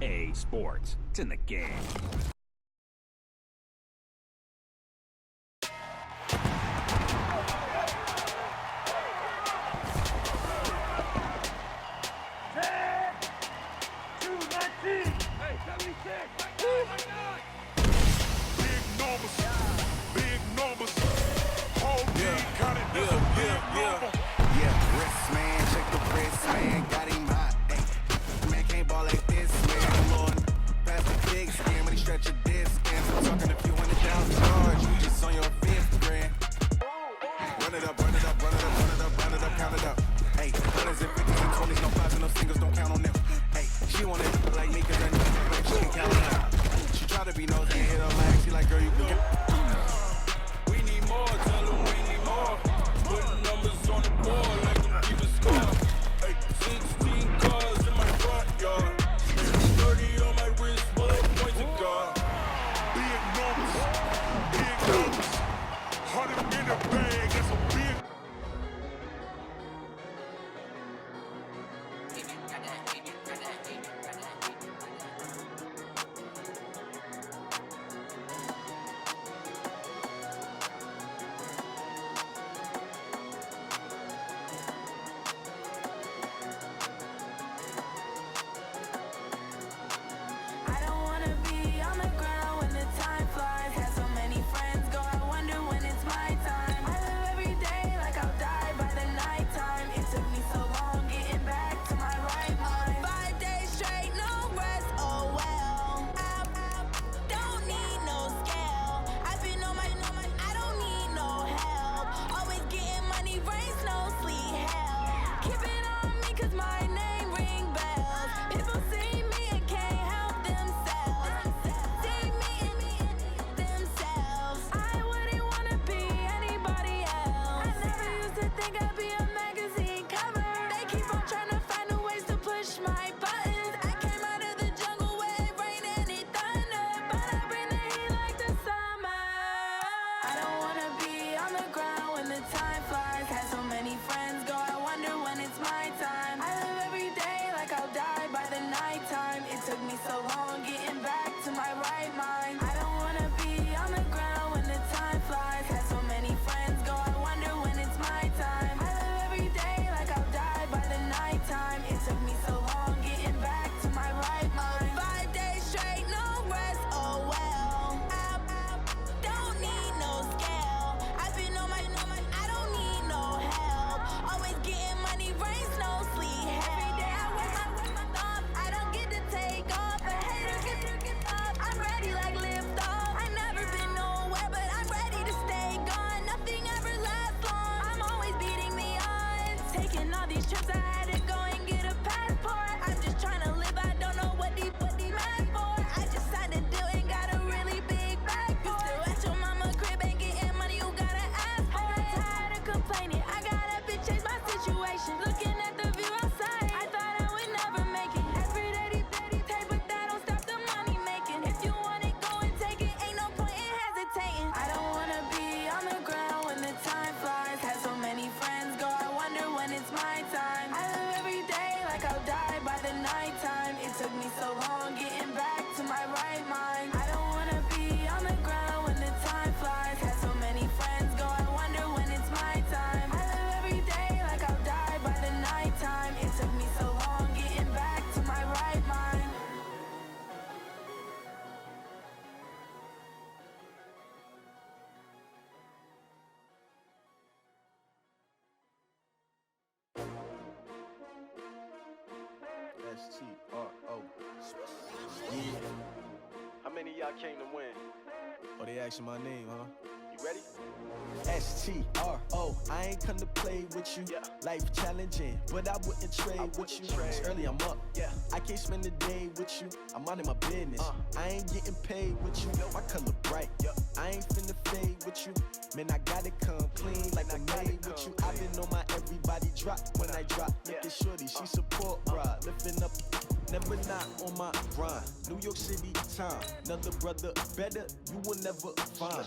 A Sports. It's in the game. S-T-R-O. Yeah. How many of y'all came to win? Oh, they asking my name, huh? You ready? S-T-R-O. I ain't come to play with you. Yeah. Life challenging, but I wouldn't trade with you. It's early, I'm up. Yeah. I can't spend the day with you. I'm minding my business. I ain't getting paid with you. My color bright. I ain't finna fade with you. Man, I gotta come clean like I'm made with you. I've been on my everybody drop when I drop. Look at shorty, she support, bruh. Lifting up, never not on my grind. New York City time. Another brother better, you will never find.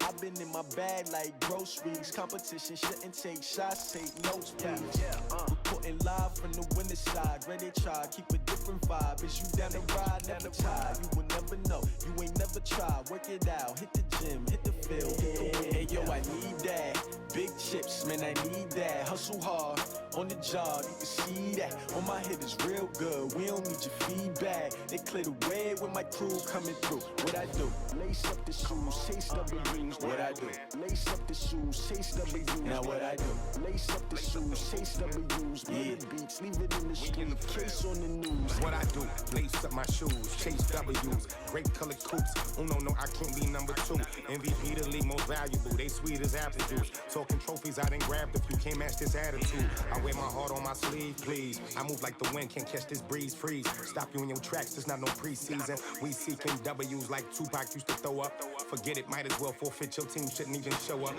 I've been in my bag like groceries. Competition shouldn't take shots, take notes, please. Reporting live from the winter side. Ready to try, keep a different different vibe. Is you down the ride, never tie? You will never know. You ain't never tried. Work it out. Hit the gym, hit the field, hit the win. Hey yo, I need that. Big chips, man, I need that. Hustle hard on the job, you can see that. On my hit is real good. We don't need your feedback. They clear the way with my crew coming through. What I do? Lace up the shoes, chase W's. What I do? Lace up the shoes, chase W's. Now what I do? Lace up the shoes, chase W's. Play the beats, leave it in the street. Case on the news. What I do? Lace up my shoes, chase W's. Great colored coops. Oh no, I can't be number 2. MVP the league most valuable. They sweet as apple juice. Talking trophies, I done grabbed a few. Can't match this attitude. I wear my heart on my sleeve, please. I move like the wind, can't catch this breeze, freeze. Stop you in your tracks, there's not no preseason. We seeking W's like Tupac used to throw up. Forget it, might as well forfeit. Your team shouldn't even show up.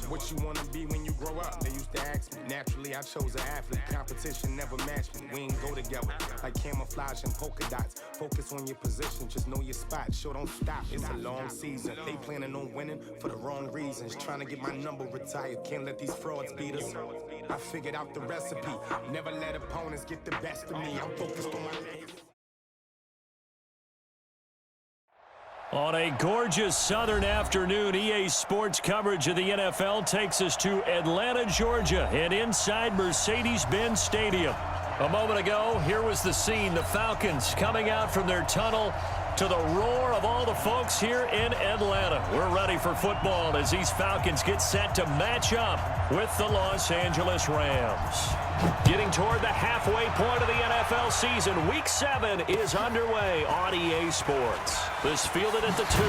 What you wanna be when you grow up? They used to ask me. Naturally, I chose an athlete. Competition never matched me. We ain't go together like camouflage and polka dots. Focus on your position, just know your spot. Sure, don't stop, it's a long season. They planning on winning for the wrong reasons. Trying to get my number retired, can't let these frauds beat us. I figured out the recipe. Never let opponents get the best of me. I'm focused on my life. On a gorgeous southern afternoon, EA Sports coverage of the NFL takes us to Atlanta, Georgia, and inside Mercedes-Benz Stadium. A moment ago, here was the scene. The Falcons coming out from their tunnel to the roar of all the folks here in Atlanta. We're ready for football as these Falcons get set to match up with the Los Angeles Rams. Getting toward the halfway point of the NFL season, Week 7 is underway on EA Sports. This fielded at the 2.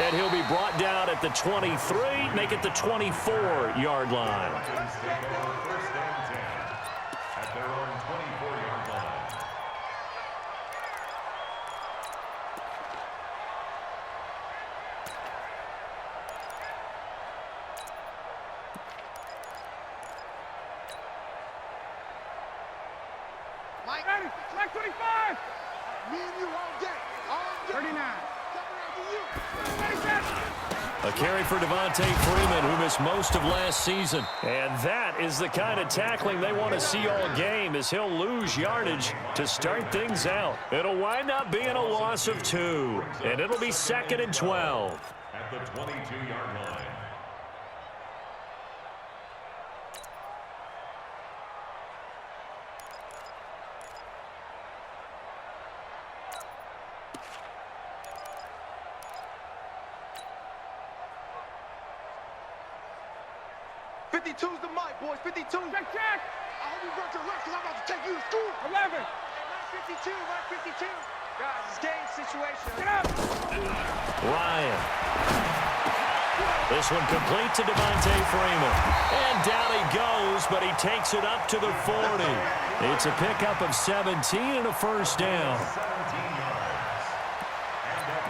And he'll be brought down at the 23, make it the 24-yard line. Mike 25. Me and you all day. 39. A carry for Devontae Freeman, who missed most of last season. And that is the kind of tackling they want to see all game, as he'll lose yardage to start things out. It'll wind up being a loss of 2, and it'll be 2nd and 12. At the 22-yard line. Two's the mic, boys. 52. Check. I hope you brought your left because I'm about to take you to school. 11. Hey, 52. Guys, it's game situation. Get up. Ryan. This one complete to Devontae Freeman. And down he goes, but he takes it up to the 40. It's a pickup of 17 and a first down.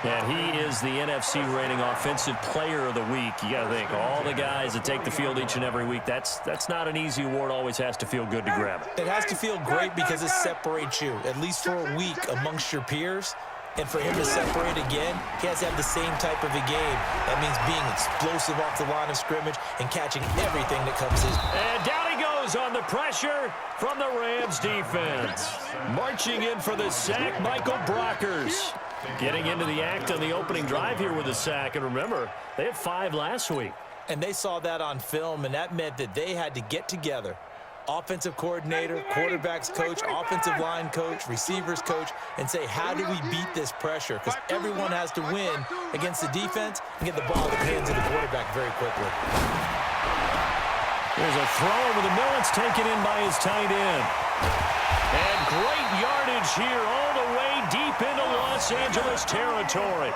And he is the NFC rating offensive player of the week. You got to think, all the guys that take the field each and every week, that's not an easy award. Always has to feel good to grab it. It has to feel great because it separates you, at least for a week, amongst your peers. And for him to separate again, he has to have the same type of a game. That means being explosive off the line of scrimmage and catching everything that comes his way. And down he goes on the pressure from the Rams defense. Marching in for the sack, Michael Brockers. Getting into the act on the opening drive here with a sack. And remember, they had 5 last week. And they saw that on film, and that meant that they had to get together. Offensive coordinator, quarterbacks coach, offensive line coach, receivers coach, and say, how do we beat this pressure? Because everyone has to win against the defense and get the ball in the hands of the quarterback very quickly. There's a throw over the middle. It's taken in by his tight end. And great yardage here all the way deep into Los Angeles territory.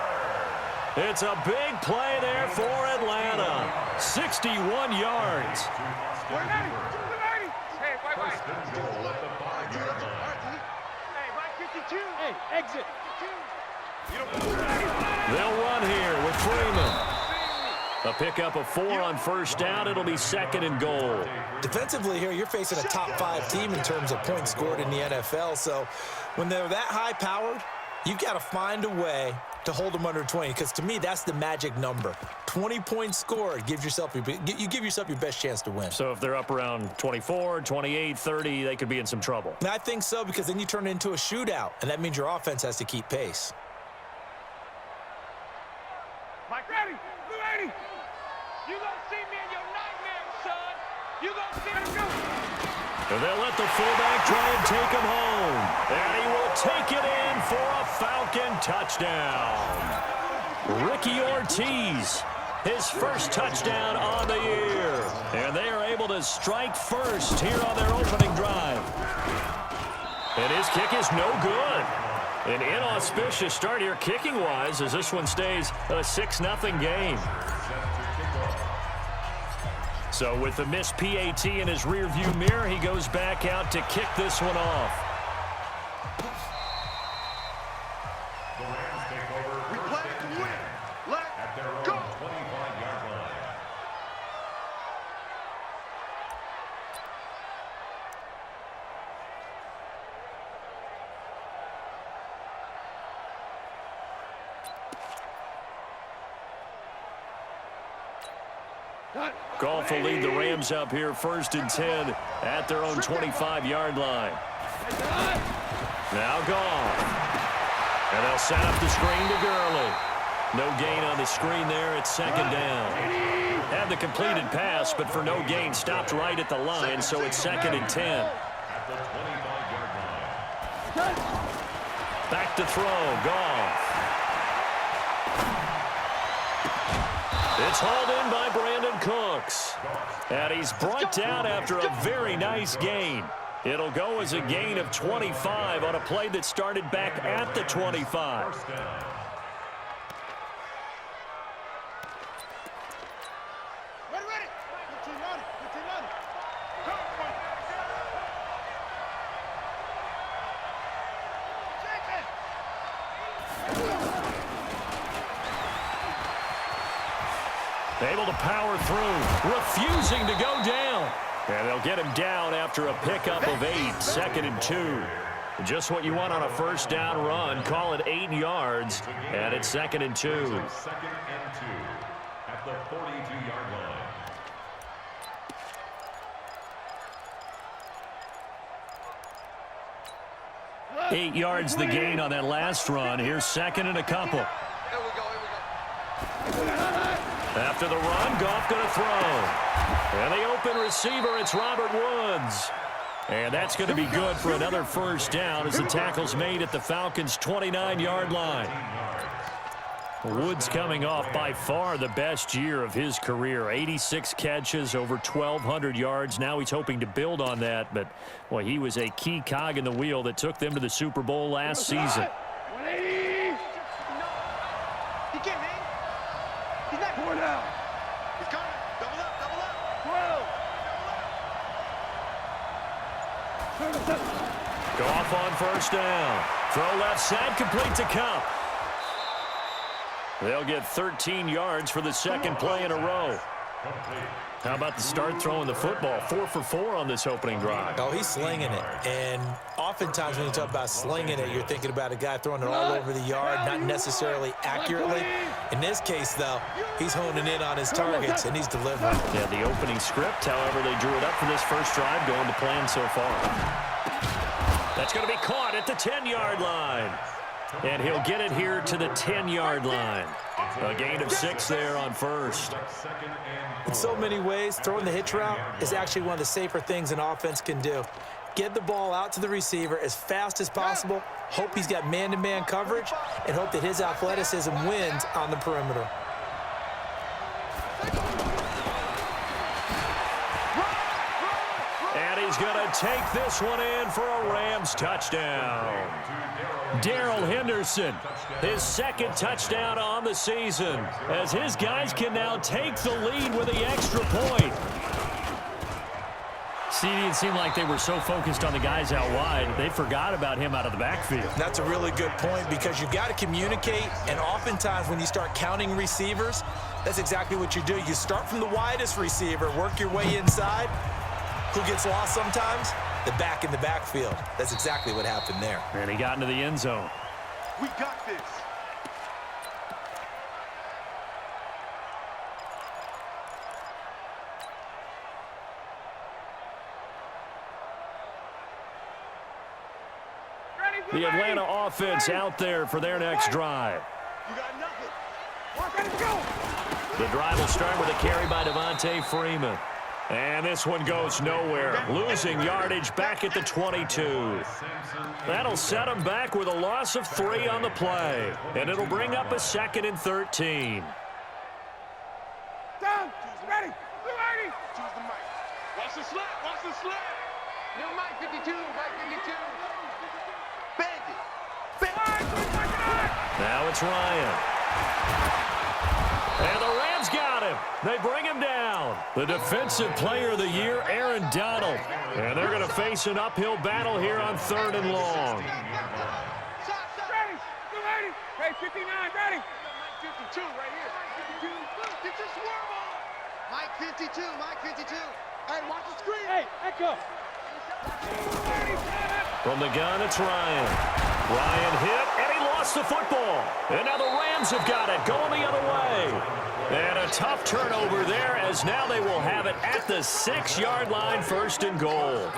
It's a big play there for Atlanta. 61 yards. Hey, White. Hey, Mike 52. Hey, exit. They'll run here with Freeman. A pickup of 4 on first down. It'll be 2nd and goal. Defensively here, you're facing a top 5 team in terms of points scored in the NFL. So when they're that high-powered, you've got to find a way to hold them under 20, because to me, that's the magic number. 20 points scored gives yourself you give yourself your best chance to win. So if they're up around 24, 28, 30, they could be in some trouble. And I think so, because then you turn it into a shootout, and that means your offense has to keep pace. Mike, ready? Blue 80. You gonna see me in your nightmares, son. You gonna see me. And they'll let the fullback try and take him home. And he will take it in for a Falcon touchdown. Ricky Ortiz, his first touchdown on the year. And they are able to strike first here on their opening drive. And his kick is no good. An inauspicious start here kicking-wise as this one stays a 6-0 game. So with the missed PAT in his rearview mirror, he goes back out to kick this one off. The Rams take over. We play to win. Let's at their own go. 25-yard line. Goff will lead the Rams up here 1st and 10 at their own 25-yard line. Now Goff. And they'll set up the screen to Gurley. No gain on the screen there. It's 2nd down. Had the completed pass, but for no gain, stopped right at the line, so it's 2nd and 10. At the 25-yard line. Back to throw. Goff. It's hauled in by Brandon Cooks. And he's brought down after a very nice gain. It'll go as a gain of 25 on a play that started back at the 25. First down. Ready. Good team on it. Able to power through, refusing to go down. And they'll get him down after a pickup of 8, 2nd and 2. Just what you want on a first down run. Call it 8 yards, and it's 2nd and 2. 2nd and 2 at the 42-yard line. 8 yards the gain on that last run. Here's 2nd and a couple. After the run, Goff going to throw. And the open receiver, it's Robert Woods. And that's going to be good for another first down as the tackle's made at the Falcons' 29-yard line. Woods coming off by far the best year of his career. 86 catches, over 1,200 yards. Now he's hoping to build on that. But, boy, he was a key cog in the wheel that took them to the Super Bowl last season. 180. He can't hang. He's not going down. He's coming. Double up. 12. Goff on first down. Throw left side, complete to Cup. They'll get 13 yards for the second play in a row. How about the start throwing the football? 4 for 4 on this opening drive. Oh, he's slinging it. And oftentimes when you talk about slinging it, you're thinking about a guy throwing it all over the yard, not necessarily accurately. In this case, though, he's honing in on his targets, and he's delivering. Yeah, the opening script, however, they drew it up for this first drive, going to plan so far. That's going to be caught at the 10-yard line. And he'll get it here to the 10-yard line. A gain of 6 there on first. In so many ways, throwing the hitch route is actually one of the safer things an offense can do. Get the ball out to the receiver as fast as possible, hope he's got man-to-man coverage, and hope that his athleticism wins on the perimeter. And he's going to take this one in for a Rams touchdown. Darrell Henderson, his second touchdown on the season, as his guys can now take the lead with the extra point. See, it seemed like they were so focused on the guys out wide, they forgot about him out of the backfield. That's a really good point, because you've got to communicate, and oftentimes when you start counting receivers, that's exactly what you do. You start from the widest receiver, work your way inside. Who gets lost sometimes? The back in the backfield. That's exactly what happened there. And he got into the end zone. We got this. The Atlanta offense out there for their next drive. You got nothing. Let's go. The drive will start with a carry by Devontae Freeman. And this one goes nowhere. Losing yardage back at the 22. That'll set him back with a loss of 3 on the play. And it'll bring up a 2nd and 13. Down. Ready. Blue 80. Choose the mic. Watch the slap. Watch the slap. New Mike 52. Mike 52. Bandit. Now it's Ryan. And the Rams got him. They bring him down. The Defensive Player of the Year, Aaron Donald. And they're going to face an uphill battle here on 3rd and long. Ready. Blue 80. Hey, 59. Ready. Mike 52 right here. Mike 52. Get your swerve on. Mike 52. Mike 52. Hey, watch the screen. Hey, echo. From the gun, it's Ryan. Ryan hit, and he lost the football. And now the Rams have got it, going the other way. And a tough turnover there, as now they will have it at the 6-yard line, 1st and goal.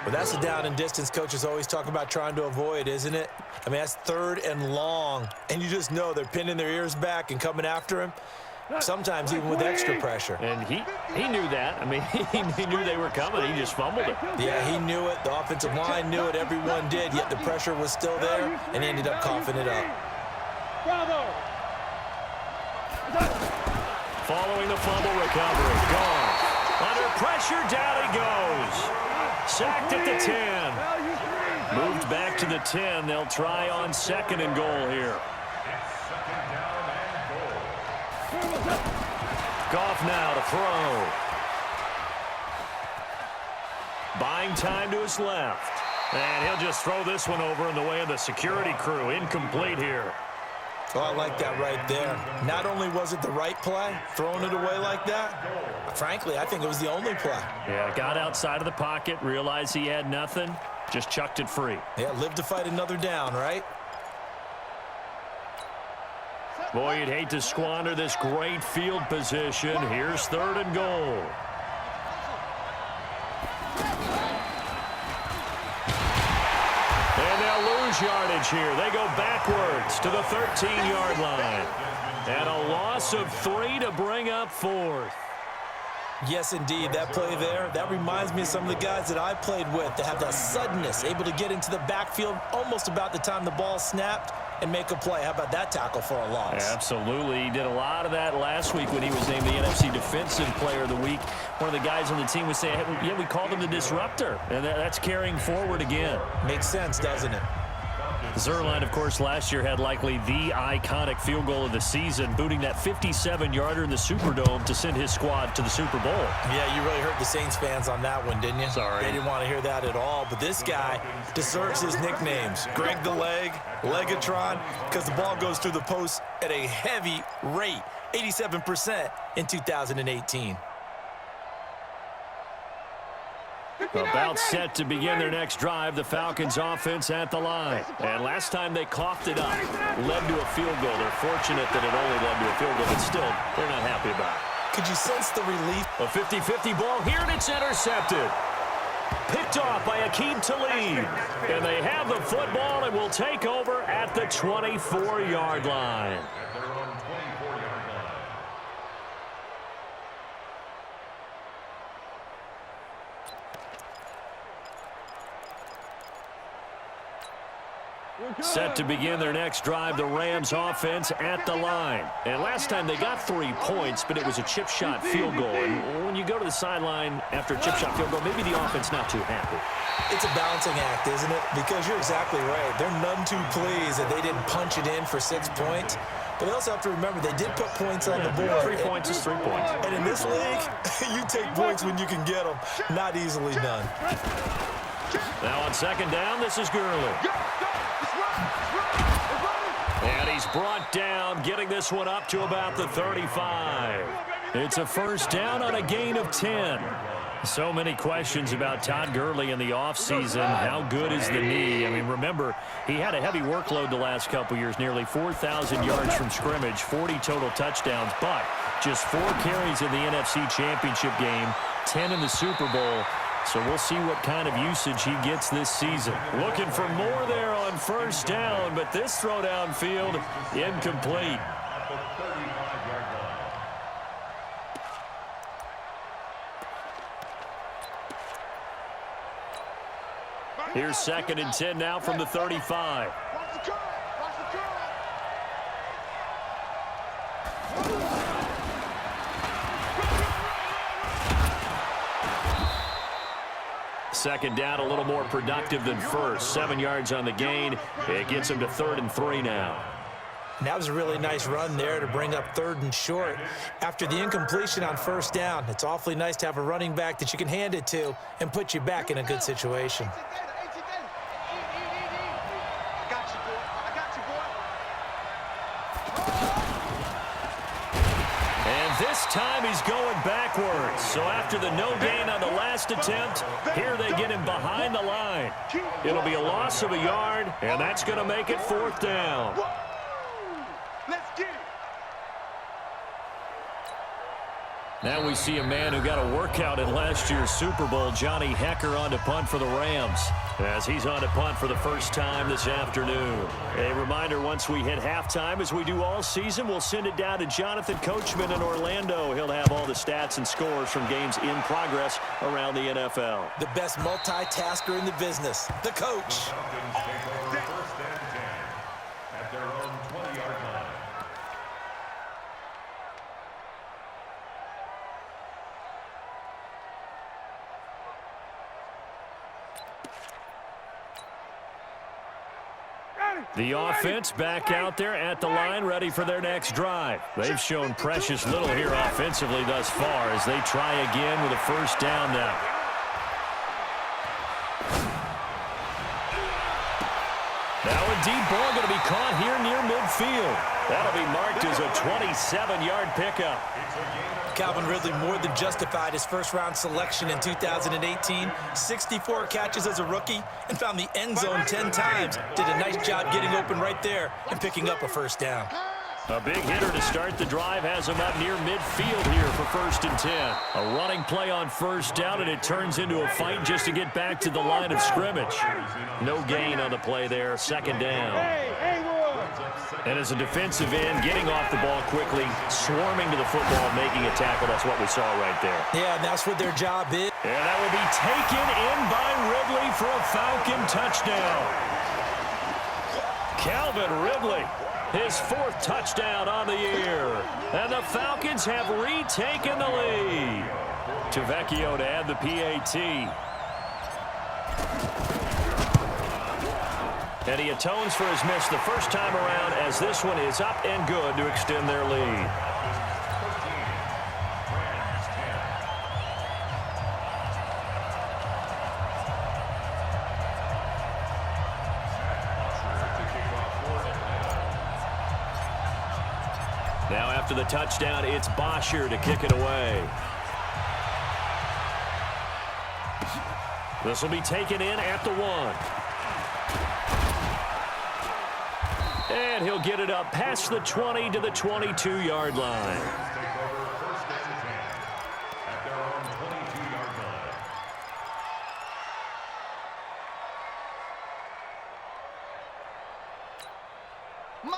But that's the down and distance coaches always talk about trying to avoid, isn't it? I mean, that's 3rd and long, and you just know they're pinning their ears back and coming after him. Sometimes even with extra pressure. And he knew that. I mean, he knew they were coming. He just fumbled it. Yeah, he knew it. The offensive line knew it. Everyone did, yet the pressure was still there, and he ended up coughing it up. Bravo. Following the fumble recovery. Gone. Under pressure, down he goes. Sacked at the 10. Moved back to the 10. They'll try on 2nd and goal here. Goff now to throw. Buying time to his left. And he'll just throw this one over in the way of the security crew. Incomplete here. Oh, I like that right there. Not only was it the right play, throwing it away like that, frankly, I think it was the only play. Yeah, got outside of the pocket, realized he had nothing, just chucked it free. Yeah, live to fight another down, right? Boy, you'd hate to squander this great field position. Here's 3rd and goal. And they'll lose yardage here. They go backwards to the 13-yard line. And a loss of 3 to bring up 4th. Yes, indeed. That play there, that reminds me of some of the guys that I played with that have that suddenness, able to get into the backfield almost about the time the ball snapped and make a play. How about that tackle for a loss? Absolutely. He did a lot of that last week when he was named the NFC Defensive Player of the Week. One of the guys on the team was saying, hey, yeah, we called him the disruptor. And that's carrying forward again. Makes sense, doesn't it? Zuerlein, of course, last year had likely the iconic field goal of the season, booting that 57-yarder in the Superdome to send his squad to the Super Bowl. Yeah, you really hurt the Saints fans on that one, didn't you? Sorry. They didn't want to hear that at all. But this guy deserves his nicknames. Greg the Leg, Legatron, because the ball goes through the post at a heavy rate, 87% in 2018. About set to begin their next drive, the Falcons offense at the line. And last time they coughed it up, led to a field goal. They're fortunate that it only led to a field goal, but still, they're not happy about it. Could you sense the relief? A 50-50 ball here, and it's intercepted. Picked off by Akeem Talib. And they have the football and will take over at the 24-yard line. Set to begin their next drive, the Rams offense at the line. And last time they got 3 points, but it was a chip shot field goal. And when you go to the sideline after a chip shot field goal, maybe the offense not too happy. It's a balancing act, isn't it? Because you're exactly right. They're none too pleased that they didn't punch it in for 6 points. But they also have to remember they did put points on the board. 3 points is 3 points. And in this league, you take points when you can get them. Not easily done. Now on second down, this is Gurley. And he's brought down, getting this one up to about the 35. It's a first down on a gain of 10. So many questions about Todd Gurley in the offseason. How good is the knee? I mean, remember, he had a heavy workload the last couple years, nearly 4,000 yards from scrimmage, 40 total touchdowns, but just 4 carries in the NFC Championship game, 10 in the Super Bowl. So we'll see what kind of usage he gets this season. Looking for more there on first down, but this throw downfield incomplete. At the 35-yard line. Here's 2nd and 10 now from the 35. Watch the curve. Watch the curve. Second down, a little more productive than first. 7 yards on the gain. It gets him to 3rd and 3 now. And that was a really nice run there to bring up 3rd and short. After the incompletion on first down, it's awfully nice to have a running back that you can hand it to and put you back in a good situation. This time he's going backwards. So after the no gain on the last attempt, here they get him behind the line. It'll be a loss of a yard, and that's going to make it 4th down. Let's get it. Now we see a man who got a workout in last year's Super Bowl, Johnny Hecker, on to punt for the Rams, as he's on to punt for the first time this afternoon. A reminder, once we hit halftime, as we do all season, we'll send it down to Jonathan Coachman in Orlando. He'll have all the stats and scores from games in progress around the NFL. The best multitasker in the business, the coach. Falcons take over 1st and 10 at their own 20-yard line. The offense back out there at the line, ready for their next drive. They've shown precious little here offensively thus far as they try again with a first down now. Now a deep ball going to be caught here near midfield. That'll be marked as a 27-yard pickup. Calvin Ridley more than justified his first-round selection in 2018. 64 catches as a rookie and found the end zone 10 times. Did a nice job getting open right there and picking up a first down. A big hitter to start the drive has him up near midfield here for 1st and 10. A running play on first down, and it turns into a fight just to get back to the line of scrimmage. No gain on the play there, 2nd down. And as a defensive end, getting off the ball quickly, swarming to the football, making a tackle. That's what we saw right there. Yeah, and that's what their job is. And that will be taken in by Ridley for a Falcon touchdown. Calvin Ridley, his 4th touchdown on the year. And the Falcons have retaken the lead. Tavecchio to add the PAT. And he atones for his miss the first time around, as this one is up and good to extend their lead. Now after the touchdown, it's Bosher to kick it away. This will be taken in at the 1. And he'll get it up past the 20 to the 22-yard line.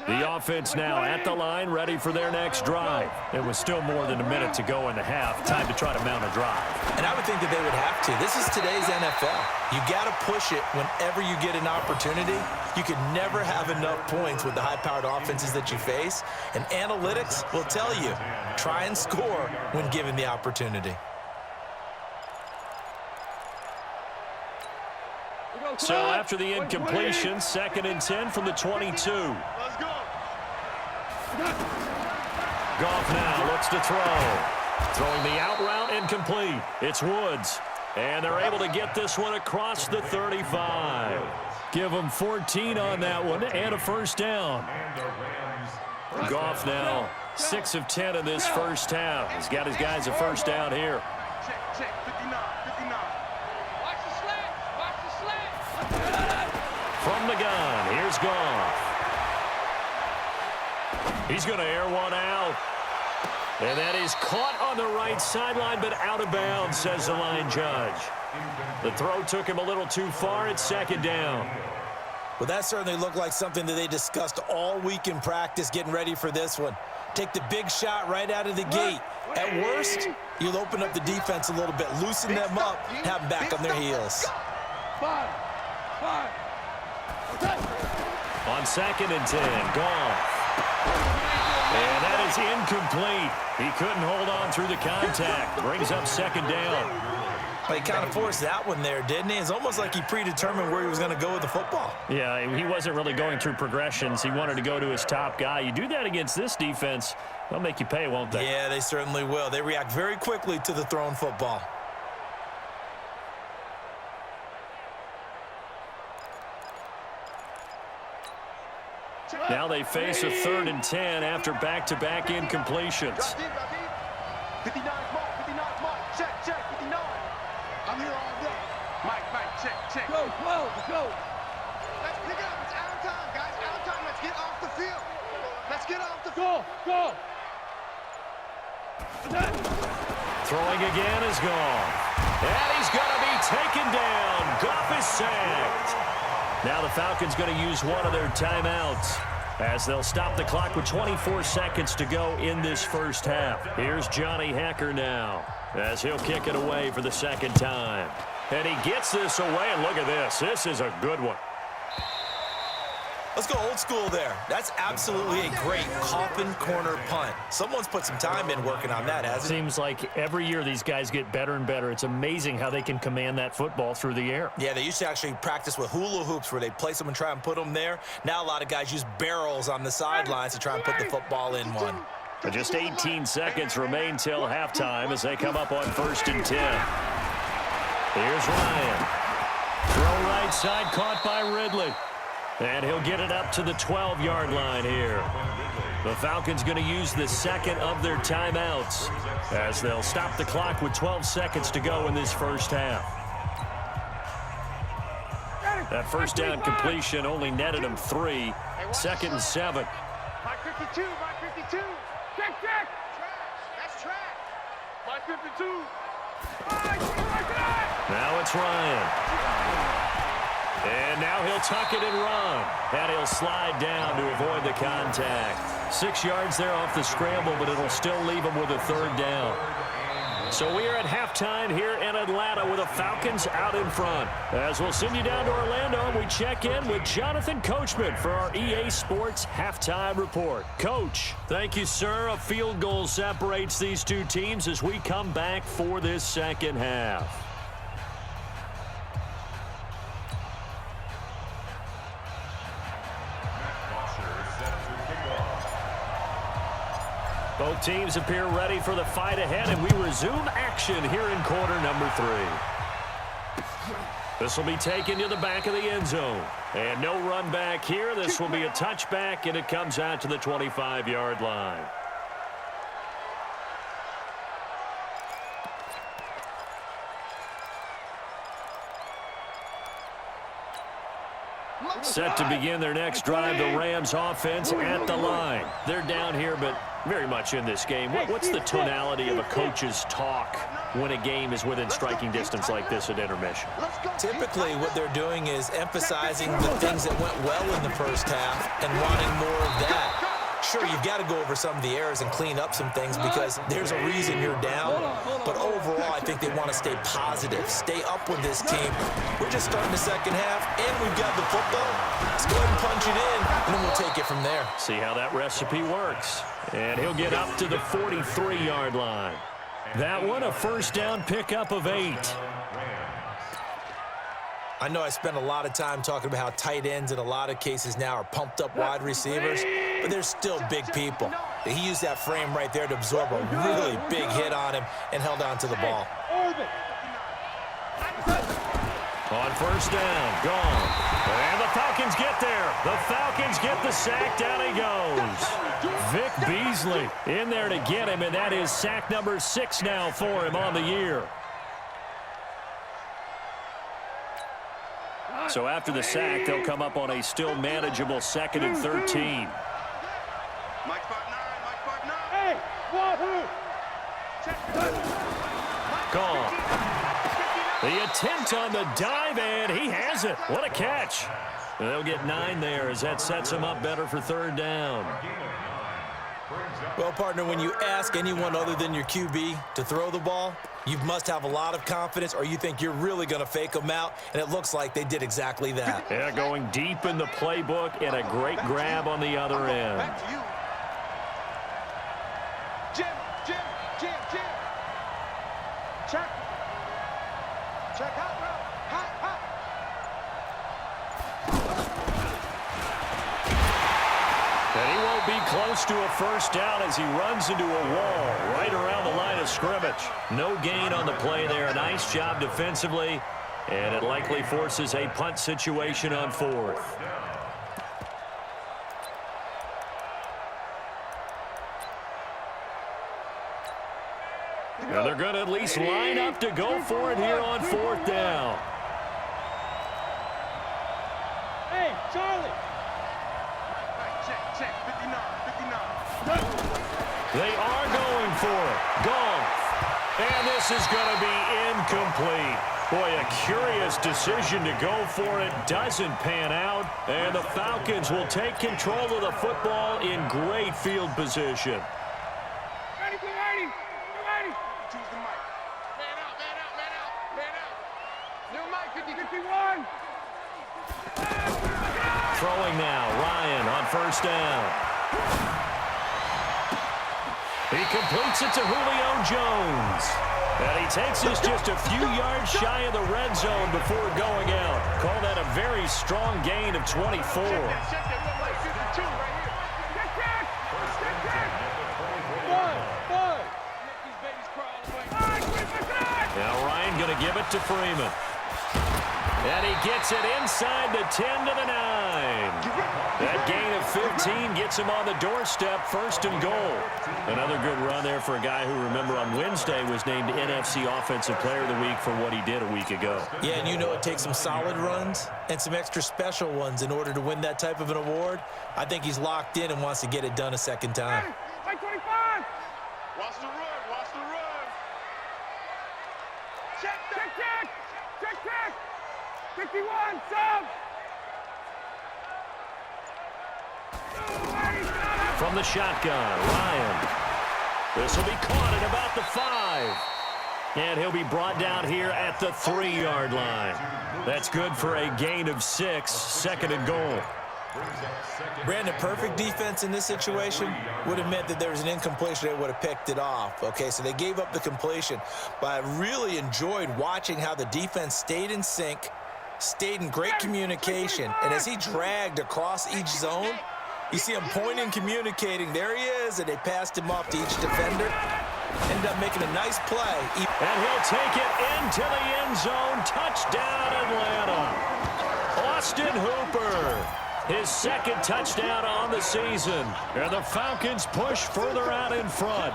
The offense now at the line, ready for their next drive. It was still more than a minute to go in the half. Time to try to mount a drive. And I would think that they would have to. This is today's NFL. You got to push it whenever you get an opportunity. You can never have enough points with the high-powered offenses that you face. And analytics will tell you, try and score when given the opportunity. So after the incompletion, 2nd and 10 from the 22. Let's go. Goff now looks to throw. Throwing the out route, incomplete. It's Woods. And they're able to get this one across the 35. Give them 14 on that one and a first down. Goff now 6 of 10 in this first half. He's got his guys a first down here. Check, 59, 59. Watch the slant. Watch the slant. From the gun, here's Goff. He's going to air one out. And that is caught on the right sideline, but out of bounds, says the line judge. The throw took him a little too far. It's second down. Well, that certainly looked like something that they discussed all week in practice getting ready for this one. Take the big shot right out of the gate. At worst, you'll open up the defense a little bit, loosen them up, have them back on their heels. On 2nd and 10, Goff. And that is incomplete. He couldn't hold on through the contact. Brings up second down. He kind of forced that one there, didn't he? It's almost like he predetermined where he was going to go with the football. Yeah, he wasn't really going through progressions. He wanted to go to his top guy. You do that against this defense, they'll make you pay, won't they? Yeah, they certainly will. They react very quickly to the thrown football. Now they face a 3rd and 10 after back-to-back incompletions. 59 mark, 59 mark. Check, 59. I'm here all day. Mike, check. Go. Let's pick it up. It's out of time, guys. Out of time. Let's get off the field. Let's get off the field. Go. Throwing again is Goff. And he's going to be taken down. Goff is sacked. Now the Falcons going to use one of their timeouts as they'll stop the clock with 24 seconds to go in this first half. Here's Johnny Hacker now as he'll kick it away for the second time. And he gets this away, and look at this. This is a good one. Let's go old school there. That's absolutely a great coffin corner punt. Someone's put some time in working on that, hasn't it? Seems like every year these guys get better and better. It's amazing how they can command that football through the air. Yeah, they used to actually practice with hula hoops where they place them and try and put them there. Now a lot of guys use barrels on the sidelines to try and put the football in one. But just 18 seconds remain till halftime as they come up on 1st and 10. Here's Ryan. Throw right side, caught by Ridley. And he'll get it up to the 12-yard line here. The Falcons going to use the second of their timeouts as they'll stop the clock with 12 seconds to go in this first half. That first down completion only netted him 3. 2nd and 7. Mike 52. Check. That's track. Mike 52. Now it's Ryan. And now he'll tuck it and run. And he'll slide down to avoid the contact. 6 yards there off the scramble, but it'll still leave him with a 3rd down. So we are at halftime here in Atlanta with the Falcons out in front. As we'll send you down to Orlando, and we check in with Jonathan Coachman for our EA Sports Halftime Report. Coach, thank you, sir. A field goal separates these two teams as we come back for this second half. Both teams appear ready for the fight ahead, and we resume action here in quarter number 3. This will be taken to the back of the end zone. And no run back here. This will be a touchback, and it comes out to the 25-yard line. Set to begin their next drive, the Rams offense at the line. They're down here, but very much in this game. What's the tonality of a coach's talk when a game is within striking distance like this at intermission? Typically, what they're doing is emphasizing the things that went well in the first half and wanting more of that. Sure, you've got to go over some of the errors and clean up some things because there's a reason you're down. But overall, I think they want to stay positive, stay up with this team. We're just starting the second half, and we've got the football. Let's go ahead and punch it in, and then we'll take it from there. See how that recipe works. And he'll get up to the 43-yard line. That one, a first down pickup of 8. I know I spent a lot of time talking about how tight ends in a lot of cases now are pumped up wide receivers, but they're still big people. He used that frame right there to absorb a really big hit on him and held on to the ball. On first down, gone. And the Falcons get there. The Falcons get the sack. Down he goes. Vic Beasley in there to get him, and that is sack number 6 now for him on the year. So after the sack, they'll come up on a still manageable 2nd and 13. Mike 5'9", Mike 5'9". Hey, Gone. The attempt on the dive, and he has it. What a catch. They'll get 9 there as that sets him up better for 3rd down. Well, partner, when you ask anyone other than your QB to throw the ball, you must have a lot of confidence, or you think you're really going to fake them out, and it looks like they did exactly that. Yeah, going deep in the playbook and a great grab on the other end. Back to you. Jim. Check. Check out, bro. Hot. And he won't be close to a 1st down as he runs into a wall right around the line of scrimmage. No gain on the play there. Nice job defensively, and it likely forces a punt situation on 4th. And they're going to at least line up to go for it here on 4th down. Hey, Charlie. Check. 59. They are going for it. Gone. And this is going to be incomplete. Boy, a curious decision to go for it. Doesn't pan out. And the Falcons will take control of the football in great field position. Ready. Choose the mic. Man out. New mic, 51. Throwing now. Ryan on 1st down. He completes it to Julio Jones. And he takes us just a few yards shy of the red zone before going out. Call that a very strong gain of 24. Check that. 52 right here. Check. Now Ryan going to give it to Freeman. And he gets it inside the 10 to the 9. That gain of 15 gets him on the doorstep, 1st and goal. Another good run there for a guy who, remember, on Wednesday was named NFC Offensive Player of the Week for what he did a week ago. Yeah, and you know it takes some solid runs and some extra special ones in order to win that type of an award. I think he's locked in and wants to get it done a 2nd time. Like 25. Watch the run. 51, sub. From the shotgun, Ryan. This will be caught at about the 5. And he'll be brought down here at the 3-yard line. That's good for a gain of 6, 2nd and goal. Brandon, perfect defense in this situation would have meant that there was an incompletion. They would have picked it off. Okay, so they gave up the completion. But I really enjoyed watching how the defense stayed in sync, stayed in great communication, and as he dragged across each zone, you see him pointing, communicating. There he is, and they passed him off to each defender. Ended up making a nice play. And he'll take it into the end zone. Touchdown, Atlanta. Austin Hooper, his 2nd touchdown on the season. And the Falcons push further out in front.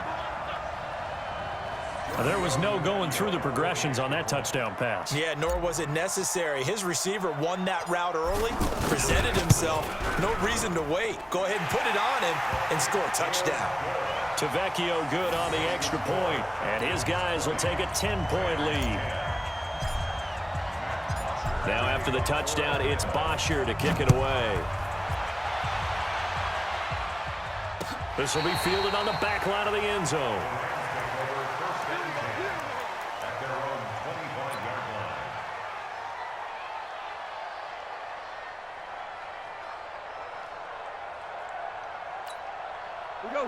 There was no going through the progressions on that touchdown pass. Yeah, nor was it necessary. His receiver won that route early, presented himself. No reason to wait. Go ahead and put it on him and score a touchdown. Tavecchio good on the extra point, and his guys will take a 10-point lead. Now after the touchdown, it's Bosher to kick it away. This will be fielded on the back line of the end zone.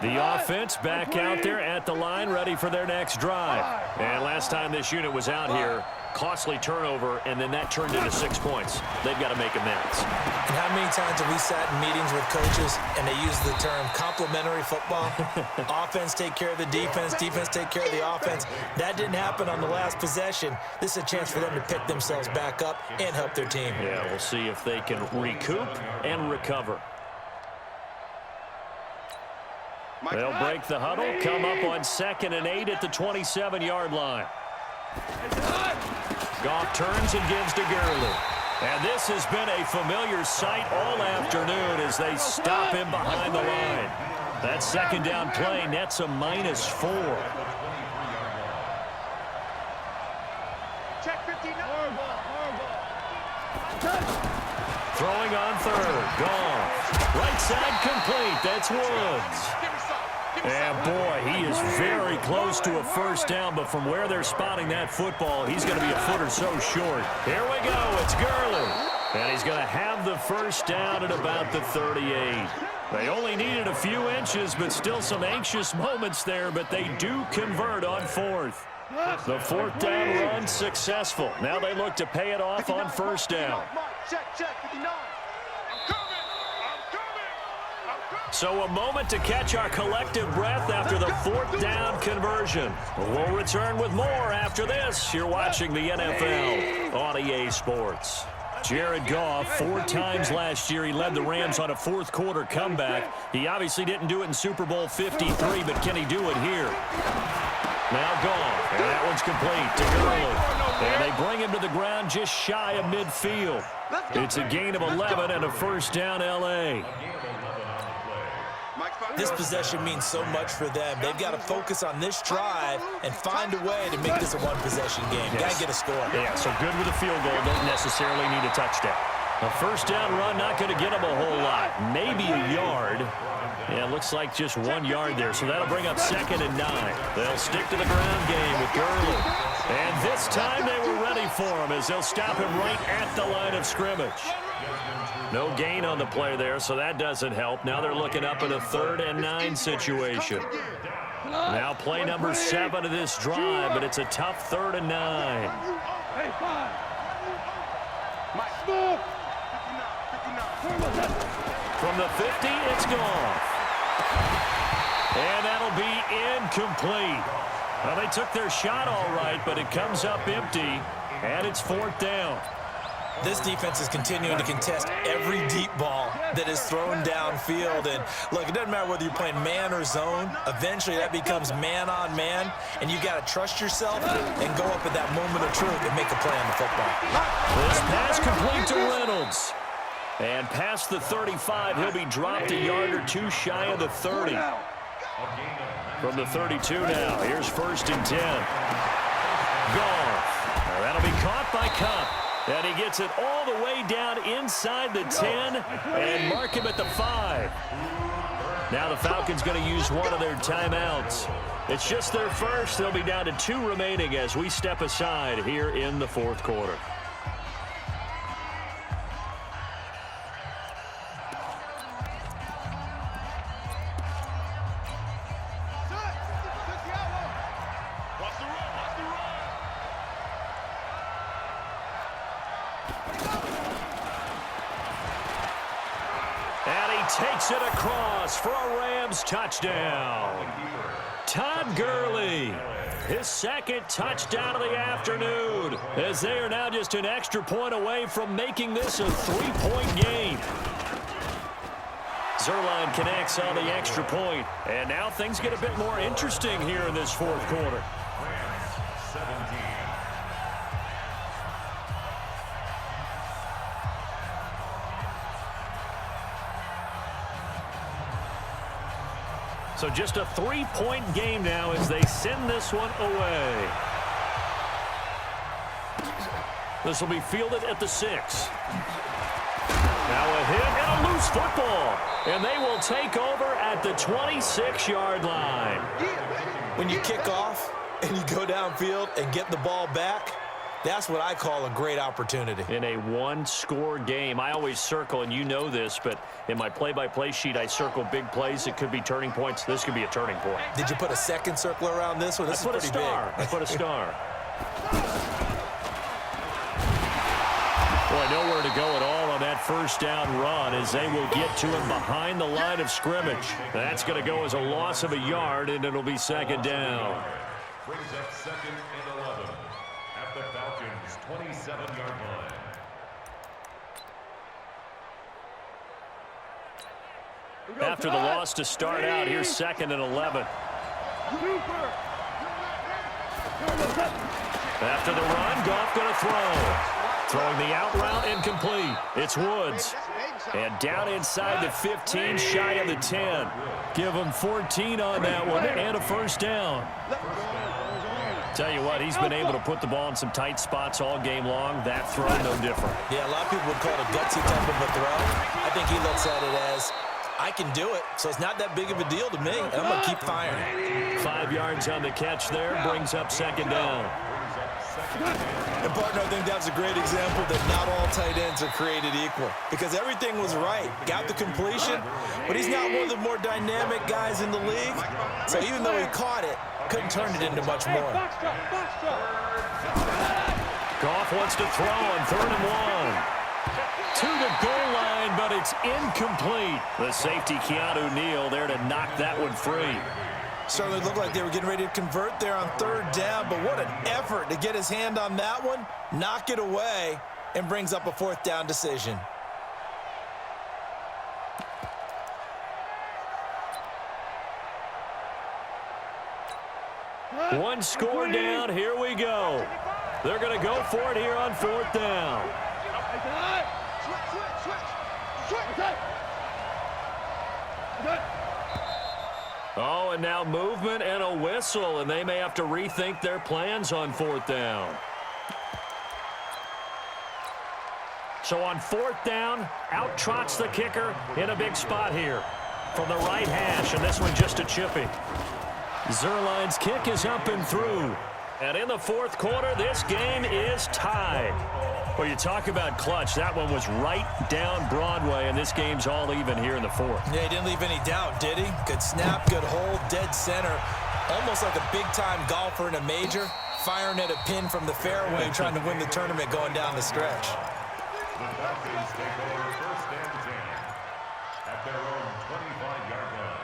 The offense back out there at the line, ready for their next drive. And last time this unit was out here, costly turnover, and then that turned into 6 points. They've got to make amends. And how many times have we sat in meetings with coaches and they use the term complementary football? Offense take care of the defense, defense take care of the offense. That didn't happen on the last possession. This is a chance for them to pick themselves back up and help their team. Yeah, we'll see if they can recoup and recover. They'll break the huddle, come up on 2nd and 8 at the 27-yard line. Goff turns and gives to Gurley. And this has been a familiar sight all afternoon as they stop him behind the line. That second down play nets a -4. Check 59. Throwing on third. Goff. Right side complete. That's Woods. And boy, he is very close to a first down, but from where they're spotting that football, he's going to be a foot or so short. Here we go. It's Gurley. And he's going to have the first down at about the 38. They only needed a few inches, but still some anxious moments there, but they do convert on fourth. The fourth down run successful. Now they look to pay it off on first down. Check, 59. So a moment to catch our collective breath after the fourth down conversion. We'll return with more after this. You're watching the NFL on EA Sports. Jared Goff, 4 times last year, he led the Rams on a fourth quarter comeback. He obviously didn't do it in Super Bowl 53, but can he do it here? Now Goff, and that one's complete to Gurley. And they bring him to the ground just shy of midfield. It's a gain of 11 and a first down L.A. This possession means so much for them. They've got to focus on this drive and find a way to make this a one-possession game. Yes. Got to get a score. Yeah, so good with a field goal. Don't necessarily need a touchdown. A first down run, not going to get them a whole lot. Maybe a yard. Yeah, it looks like just 1 yard there. So that'll bring up 2nd and 9. They'll stick to the ground game with Gurley. And this time they were ready for him as they'll stop him right at the line of scrimmage. No gain on the play there, so that doesn't help. Now they're looking up at a 3rd and 9 situation. Now play number 7 of this drive, but it's a tough 3rd and 9. From the 50, it's Goff. And that'll be incomplete. Well, they took their shot all right, but it comes up empty, and it's 4th down. This defense is continuing to contest every deep ball that is thrown downfield. And, look, it doesn't matter whether you're playing man or zone. Eventually, that becomes man-on-man, and you've got to trust yourself and go up at that moment of truth and make a play on the football. This pass complete to Reynolds. And past the 35, he'll be dropped a yard or 2 shy of the 30. From the 32 now, here's 1st and 10. Goff. That'll be caught by Cup. And he gets it all the way down inside the 10 and mark him at the 5. Now the Falcons going to use one of their timeouts. It's just their first. They'll be down to 2 remaining as we step aside here in the 4th quarter. Takes it across for a Rams touchdown. Todd Gurley, his 2nd touchdown of the afternoon, as they are now just an extra point away from making this a 3-point game. Zerline connects on the extra point, and now things get a bit more interesting here in this 4th quarter. So just a 3-point game now as they send this one away. This will be fielded at the 6. Now a hit and a loose football. And they will take over at the 26-yard line. When you kick off and you go downfield and get the ball back, that's what I call a great opportunity. In a 1-score game, I always circle, and you know this, but in my play-by-play sheet, I circle big plays. It could be turning points. This could be a turning point. Did you put a 2nd circle around this one? This is pretty big. I put a star. Boy, nowhere to go at all on that first down run as they will get to him behind the line of scrimmage. That's going to go as a loss of a yard, and it'll be 2nd down. Brings up 2nd and 11 at the Falcons' 27-yard line. After the loss to start out, here's 2nd and 11. After the run, Goff going to throw. Throwing the out route incomplete. It's Woods. And down inside the 15, shy of the 10. Give him 14 on that one and a first down. Tell you what, he's been able to put the ball in some tight spots all game long. That throw, no different. Yeah, a lot of people would call it a gutsy type of a throw. I think he looks at it as, I can do it, so it's not that big of a deal to me. I'm going to keep firing. 5 yards on the catch there, brings up second down. And, partner, I think that's a great example that not all tight ends are created equal because everything was right. Got the completion, but he's not one of the more dynamic guys in the league. So even though he caught it, couldn't turn it into much more. Goff wants to throw on 3rd and 1. To the goal line, but it's incomplete. The safety, Keanu Neal, there to knock that one free. Certainly looked like they were getting ready to convert there on 3rd down, but what an effort to get his hand on that one, knock it away, and brings up a 4th down decision. One score down, here we go. They're going to go for it here on 4th down. Oh, and now movement and a whistle, and they may have to rethink their plans on 4th down. So on 4th down, out trots the kicker in a big spot here from the right hash, and this one just a chippy. Zerline's kick is up and through. And in the 4th quarter, this game is tied. Well, you talk about clutch. That one was right down Broadway, and this game's all even here in the 4th. Yeah, he didn't leave any doubt, did he? Good snap, good hold, dead center. Almost like a big-time golfer in a major, firing at a pin from the fairway, trying to win the tournament going down the stretch. The Falcons take over 1st and 10 at their own 25-yard line.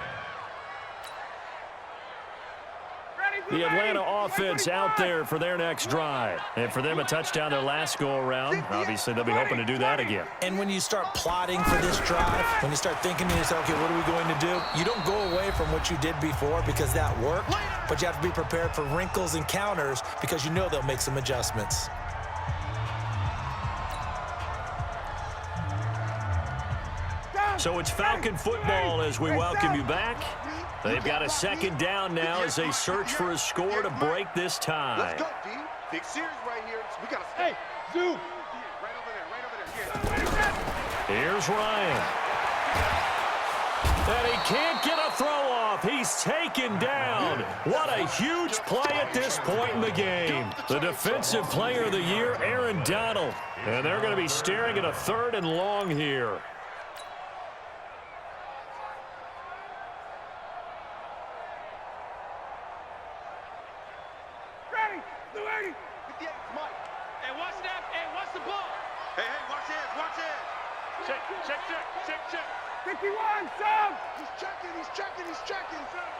The Atlanta offense out there for their next drive. And for them, a touchdown their last go-around. Obviously, they'll be hoping to do that again. And when you start plotting for this drive, when you start thinking to yourself, okay, what are we going to do? You don't go away from what you did before because that worked, but you have to be prepared for wrinkles and counters because you know they'll make some adjustments. So it's Falcon football as we welcome you back. They've got a 2nd down now as they search for a score to break this tie. Let's go, D. Big series right here. We got to stay. Hey, Zoo. Right over there. Here. Here's Ryan. And he can't get a throw off. He's taken down. What a huge play at this point in the game. The defensive player of the year, Aaron Donald. And they're going to be staring at a 3rd and long here. Check. 51, Sam! He's checking.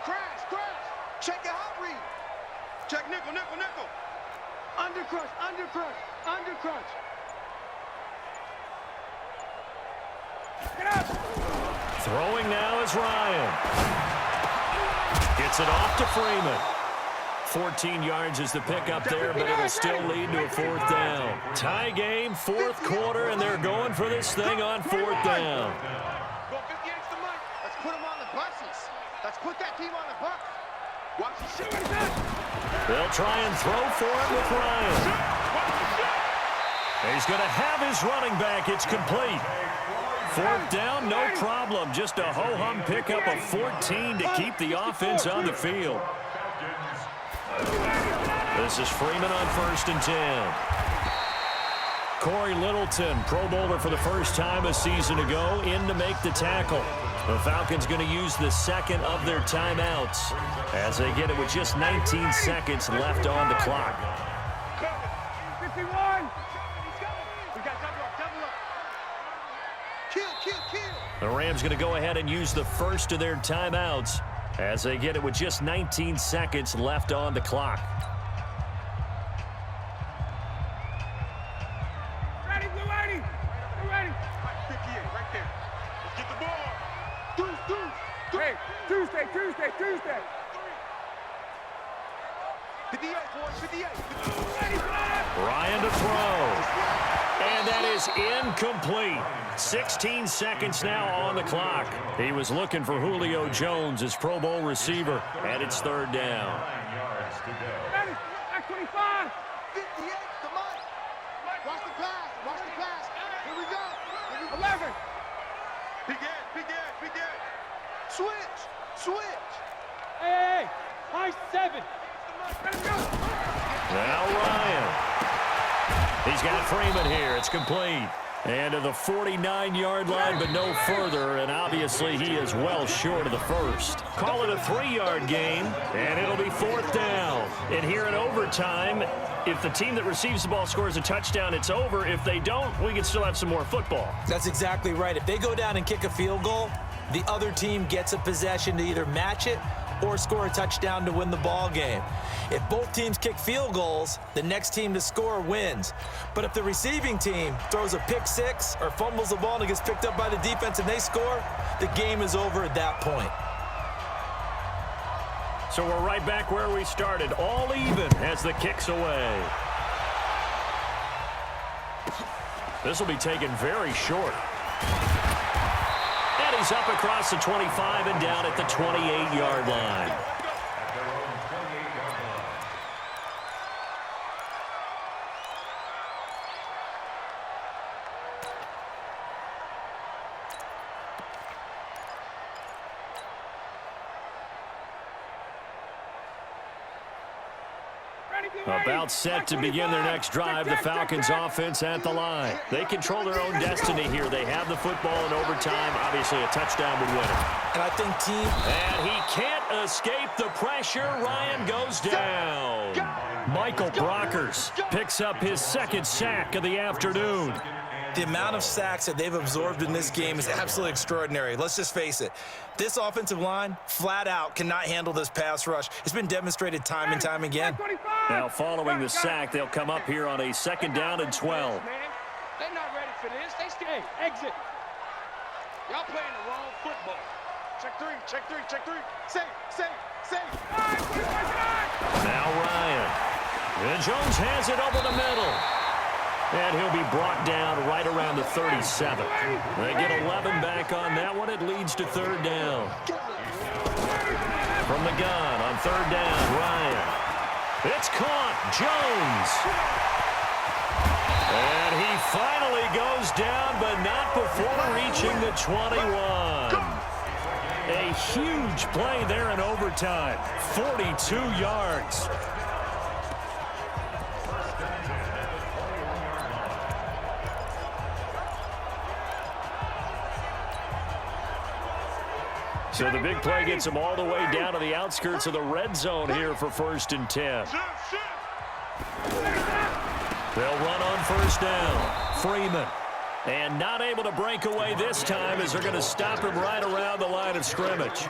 Crash. Check your hot read. Check nickel. Undercrush. Get up! Throwing now is Ryan. Gets it off to Freeman. 14 yards is the pickup there, but it'll still lead to a 4th down. Tie game, 4th quarter, and they're going for this thing on 4th down. Go 50 extra money. Let's put them on the buses. Let's put that team on the bus. Watch the shit. They'll try and throw for it with Ryan. He's going to have his running back. It's complete. 4th down, no problem. Just a ho-hum pickup of 14 to keep the offense on the field. This is Freeman on 1st and 10. Corey Littleton, Pro Bowler for the first time a season ago, in to make the tackle. The Falcons going to use the 2nd of their timeouts as they get it with just 19 seconds left on the clock. 51! We got double up. Kill. The Rams going to go ahead and use the 1st of their timeouts as they get it with just 19 seconds left on the clock. Ready, Blue 80! Blue 80! 58, right there. Let's get the ball. Deuce. Hey, Tuesday. 58, boys, 58. Ryan to throw. is incomplete. 16 seconds now on the clock. He was looking for Julio Jones, his Pro Bowl receiver, and it's third down. 25. 58 to Mike. Watch the pass. Watch the pass. Here we go. 11. Begin. Switch. Hey. High 7. Now Ryan. He's got Freeman here. It's complete. And to the 49-yard line, but no further. And obviously, he is well short of the first. Call it a 3-yard gain, and it'll be fourth down. And here in overtime, if the team that receives the ball scores a touchdown, it's over. If they don't, we can still have some more football. That's exactly right. If they go down and kick a field goal, the other team gets a possession to either match it or score a touchdown to win the ball game. If both teams kick field goals, the next team to score wins. But if the receiving team throws a pick six or fumbles the ball and it gets picked up by the defense and they score, the game is over at that point. So we're right back where we started, all even as the kick's away. This will be taken very short. And he's up across the 25 and down at the 28-yard line. About set to begin their next drive, the Falcons offense at the line. They control their own destiny here. They have the football in overtime. Obviously, a touchdown would win it. And I think And he can't escape the pressure. Ryan goes down. Michael Brockers picks up his second sack of the afternoon. the amount of sacks that they've absorbed in this game is absolutely extraordinary. Let's just face it. This offensive line, flat out, cannot handle this pass rush. It's been demonstrated time and time again. Now, following the sack, they'll come up here on a 2nd down and 12. They're not ready for this. They stay. Exit. Y'all playing the wrong football. Check three, check three, check three. Safe. Now Ryan. And Jones has it over the middle. And he'll be brought down right around the 37. They get 11 back on that one. It leads to 3rd down. From the gun on 3rd down, Ryan. It's caught. Jones. And he finally goes down, but not before reaching the 21. A huge play there in overtime. 42 yards. So the big play gets him all the way down to the outskirts of the red zone here for 1st and 10. They'll run on 1st down. Freeman. And not able to break away this time as they're going to stop him right around the line of scrimmage.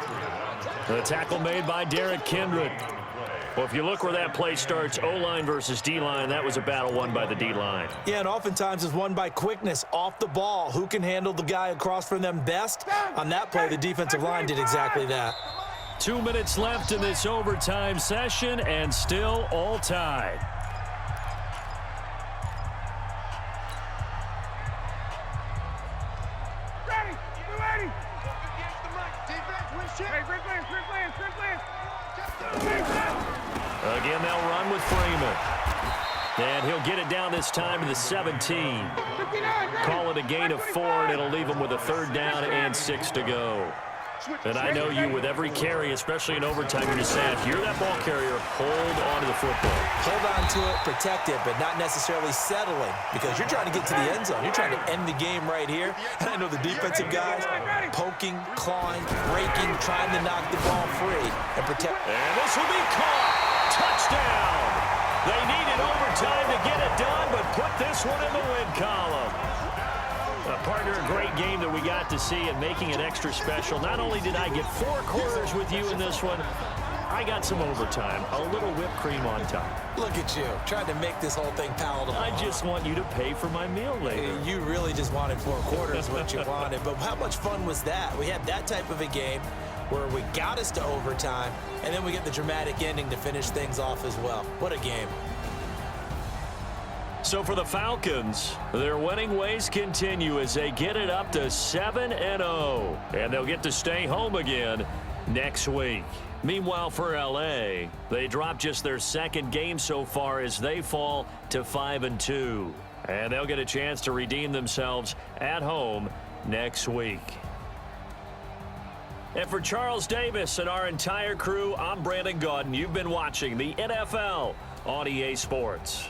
The tackle made by Derek Kindred. Well, if you look where that play starts, O-line versus D-line, that was a battle won by the D-line. Yeah, and oftentimes it's won by quickness off the ball. Who can handle the guy across from them best? On that play, the defensive line did exactly that. 2 minutes left in this overtime session, and still all tied. Again, they'll run with Freeman. And he'll get it down this time to the 17. Call it a gain of 4, and it'll leave him with a 3rd down and 6 to go. And I know you, with every carry, especially in overtime, you're just saying, if you're that ball carrier, hold on to the football. Hold on to it, protect it, but not necessarily settling, because you're trying to get to the end zone. You're trying to end the game right here. And I know the defensive guys poking, clawing, breaking, trying to knock the ball free and protect. And this will be caught. Touchdown. They needed overtime to get it done, but put this one in the win column. Partner, a great game that we got to see and making it extra special. Not only did I get 4 quarters with you in this one, I got some overtime, a little whipped cream on top. Look at you, trying to make this whole thing palatable. I just want you to pay for my meal later. You really just wanted 4 quarters, what you wanted. But how much fun was that? We had that type of a game where we got us to overtime, and then we get the dramatic ending to finish things off as well. What a game. So for the Falcons, their winning ways continue as they get it up to 7-0. And they'll get to stay home again next week. Meanwhile, for L.A., they dropped just their second game so far as they fall to 5-2. And they'll get a chance to redeem themselves at home next week. And for Charles Davis and our entire crew, I'm Brandon Gaudin. You've been watching the NFL on EA Sports.